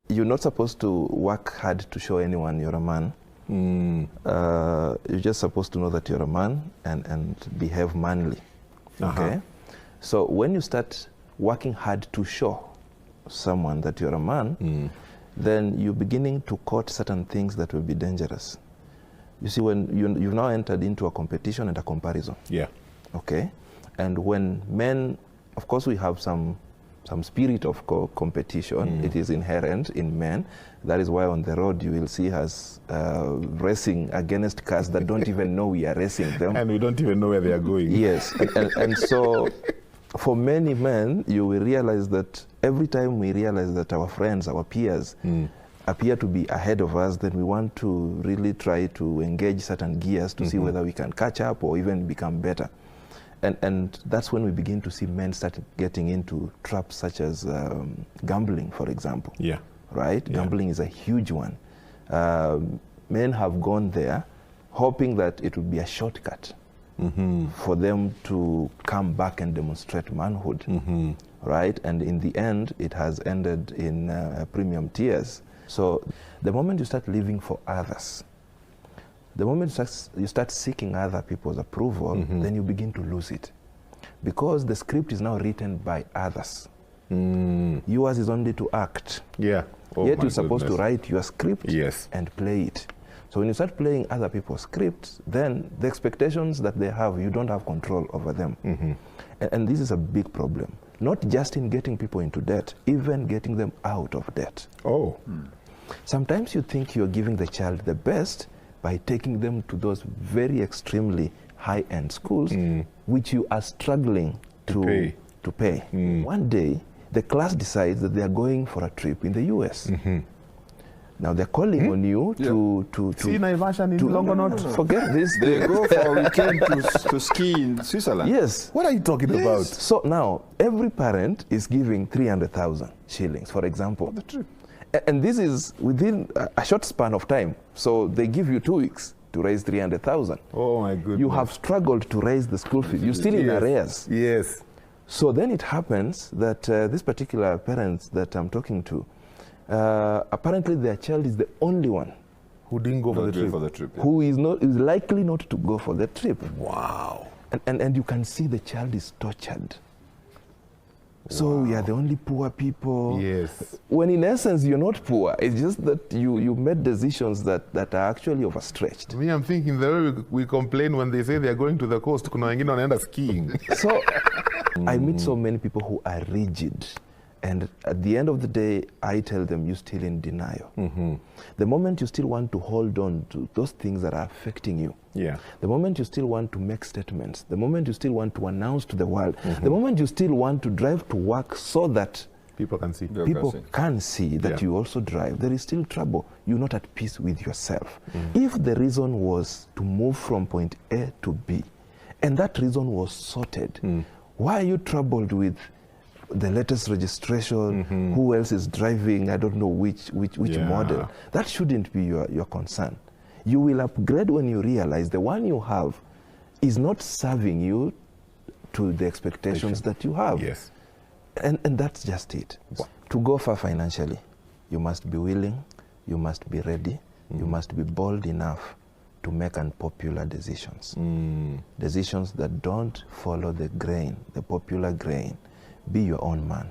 You're not supposed to work hard to show anyone you're a man. You're just supposed to know that you're a man and behave manly. Okay? So when you start working hard to show someone that you're a man, then you're beginning to court certain things that will be dangerous. You see, when you've now entered into a competition and a comparison. Yeah. Okay? And when men, of course we have some spirit of competition. It is inherent in men. That is why on the road you will see us racing against cars that don't even know we are racing them. And we don't even know where they are going. Yes, and so for many men, you will realize that every time we realize that our friends, our peers, appear to be ahead of us, then we want to really try to engage certain gears to see whether we can catch up or even become better. And that's when we begin to see men start getting into traps such as gambling, for example. Yeah. Right? Yeah. Gambling is a huge one. Men have gone there hoping that it would be a shortcut for them to come back and demonstrate manhood. Right? And in the end, it has ended in premium tears. So the moment you start living for others, the moment you start seeking other people's approval, then you begin to lose it. Because the script is now written by others. Yours is only to act. Yeah. Oh, yet you're supposed to write your script yes. and play it. So when you start playing other people's scripts, then the expectations that they have, you don't have control over them. And this is a big problem. Not just in getting people into debt, even getting them out of debt. Oh. Sometimes you think you're giving the child the best by taking them to those very extremely high-end schools, which you are struggling to pay. One day, the class decides that they are going for a trip in the US. Now they're calling on you to see Naivasha in Longonot. Forget this. They go for a weekend to ski in Switzerland. Yes. What are you talking about? So now every parent is giving 300,000 shillings, for example. For the trip. And this is within a short span of time. So they give you 2 weeks to raise 300,000. Oh my goodness. You have struggled to raise the school fees. You're still in arrears. Yes. So then it happens that this particular parents that I'm talking to, apparently their child is the only one who didn't go for the trip. Who is likely not to go for the trip. Wow. And you can see the child is tortured. So we are the only poor people. Yes. When in essence you're not poor. It's just that you made decisions that are actually overstretched. Me, I'm thinking the way we complain when they say they are going to the coast, kuna wengine wanaenda skiing. So I meet so many people who are rigid. And at the end of the day, I tell them, you're still in denial. The moment you still want to hold on to those things that are affecting you, the moment you still want to make statements, the moment you still want to announce to the world, the moment you still want to drive to work so that people can see, can see that you also drive, there is still trouble. You're not at peace with yourself. If the reason was to move from point A to B, and that reason was sorted, why are you troubled with the latest registration, who else is driving, I don't know which model? That shouldn't be your concern. You will upgrade when you realize the one you have is not serving you to the expectations that you have. Yes. And that's just it. To go far financially, you must be willing, you must be ready, you must be bold enough to make unpopular decisions. Decisions that don't follow the grain, the popular grain. Be your own man.